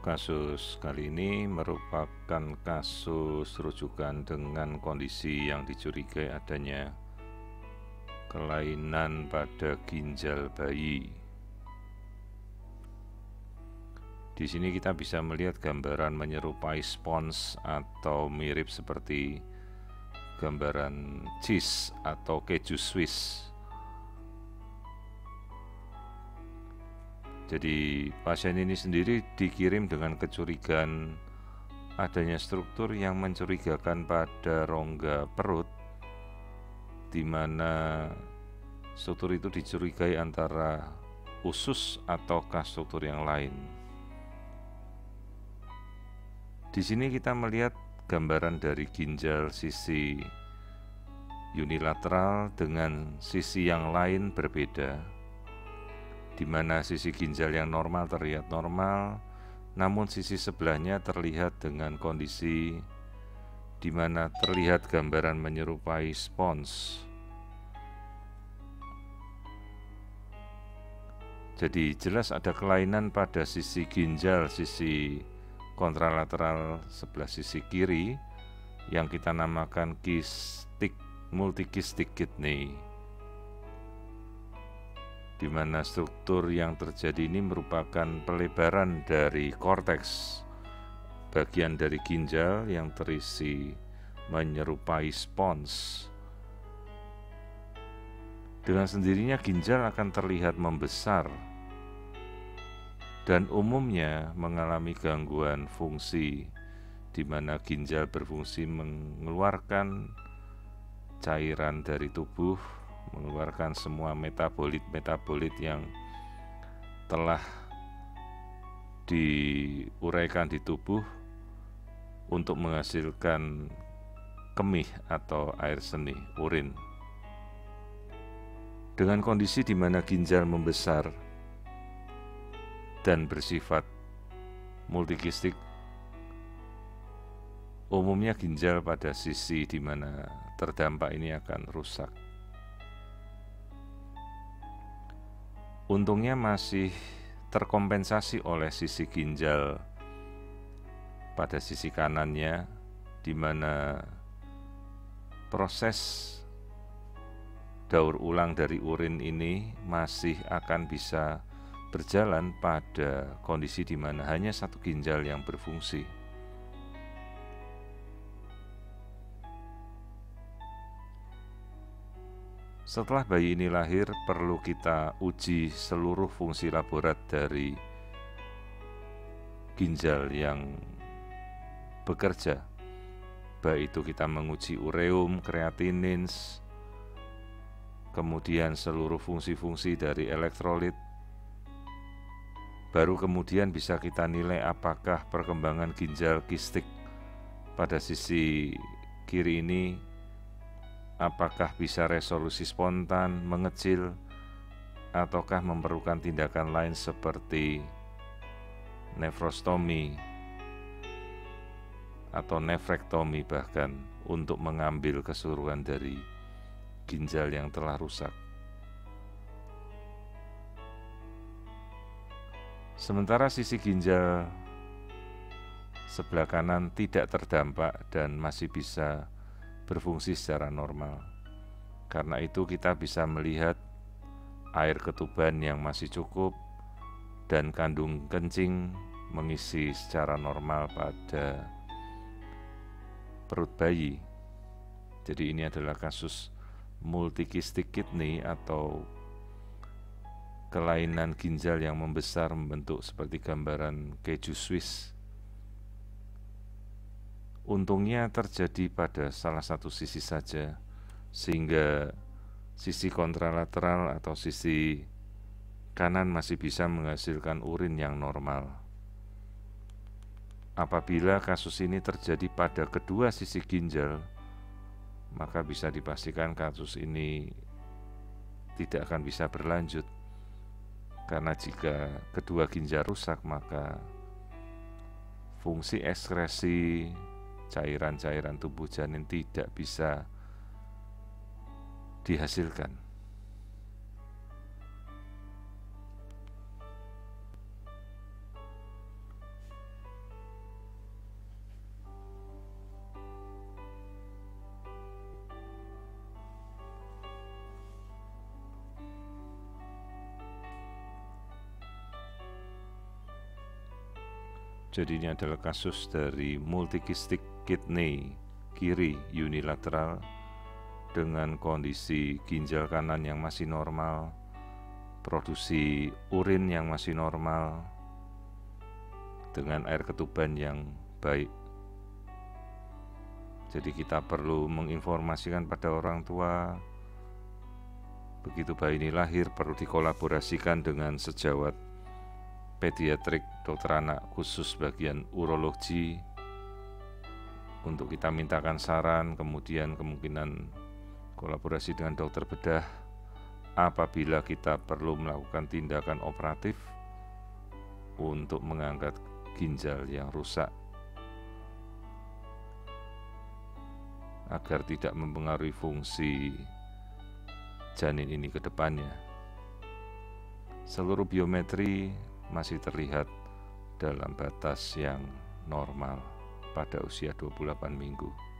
Kasus kali ini merupakan kasus rujukan dengan kondisi yang dicurigai adanya kelainan pada ginjal bayi. Di sini kita bisa melihat gambaran menyerupai spons atau mirip seperti gambaran cheese atau keju Swiss. Jadi pasien ini sendiri dikirim dengan kecurigaan adanya struktur yang mencurigakan pada rongga perut, di mana struktur itu dicurigai antara usus ataukah struktur yang lain. Di sini kita melihat gambaran dari ginjal sisi unilateral dengan sisi yang lain berbeda, di mana sisi ginjal yang normal terlihat normal, namun sisi sebelahnya terlihat dengan kondisi di mana terlihat gambaran menyerupai spons. Jadi jelas ada kelainan pada sisi ginjal sisi kontralateral sebelah sisi kiri yang kita namakan multikistik kidney, di mana struktur yang terjadi ini merupakan pelebaran dari korteks, bagian dari ginjal yang terisi menyerupai spons. Dengan sendirinya ginjal akan terlihat membesar dan umumnya mengalami gangguan fungsi, di mana ginjal berfungsi mengeluarkan cairan dari tubuh, mengeluarkan semua metabolit yang telah diuraikan di tubuh untuk menghasilkan kemih atau air seni, urin. Dengan kondisi di mana ginjal membesar dan bersifat multikistik, umumnya ginjal pada sisi di mana terdampak ini akan rusak. Untungnya masih terkompensasi oleh sisi ginjal pada sisi kanannya, di mana proses daur ulang dari urin ini masih akan bisa berjalan pada kondisi di mana hanya satu ginjal yang berfungsi. Setelah bayi ini lahir, perlu kita uji seluruh fungsi laborat dari ginjal yang bekerja, baik itu kita menguji ureum, kreatinins, kemudian seluruh fungsi-fungsi dari elektrolit. Baru kemudian bisa kita nilai apakah perkembangan ginjal kistik pada sisi kiri ini apakah bisa resolusi spontan, mengecil, ataukah memerlukan tindakan lain seperti nefrostomi atau nefrektomi bahkan untuk mengambil keseluruhan dari ginjal yang telah rusak. Sementara sisi ginjal sebelah kanan tidak terdampak dan masih bisa berfungsi secara normal. Karena itu kita bisa melihat air ketuban yang masih cukup dan kandung kencing mengisi secara normal pada perut bayi. Jadi ini adalah kasus multikistik kidney atau kelainan ginjal yang membesar membentuk seperti gambaran keju Swiss. Untungnya terjadi pada salah satu sisi saja, sehingga sisi kontralateral atau sisi kanan masih bisa menghasilkan urin yang normal. Apabila kasus ini terjadi pada kedua sisi ginjal, maka bisa dipastikan kasus ini tidak akan bisa berlanjut. Karena jika kedua ginjal rusak, maka fungsi ekskresi cairan-cairan tubuh janin tidak bisa dihasilkan. Jadi ini adalah kasus dari multikistik kidney kiri unilateral dengan kondisi ginjal kanan yang masih normal, produksi urin yang masih normal, dengan air ketuban yang baik. Jadi kita perlu menginformasikan pada orang tua, begitu bayi ini lahir perlu dikolaborasikan dengan sejawat pediatrik dokter anak khusus bagian urologi untuk kita mintakan saran, kemudian kemungkinan kolaborasi dengan dokter bedah apabila kita perlu melakukan tindakan operatif untuk mengangkat ginjal yang rusak agar tidak mempengaruhi fungsi janin ini ke depannya. Seluruh biometri masih terlihat dalam batas yang normal pada usia 28 minggu.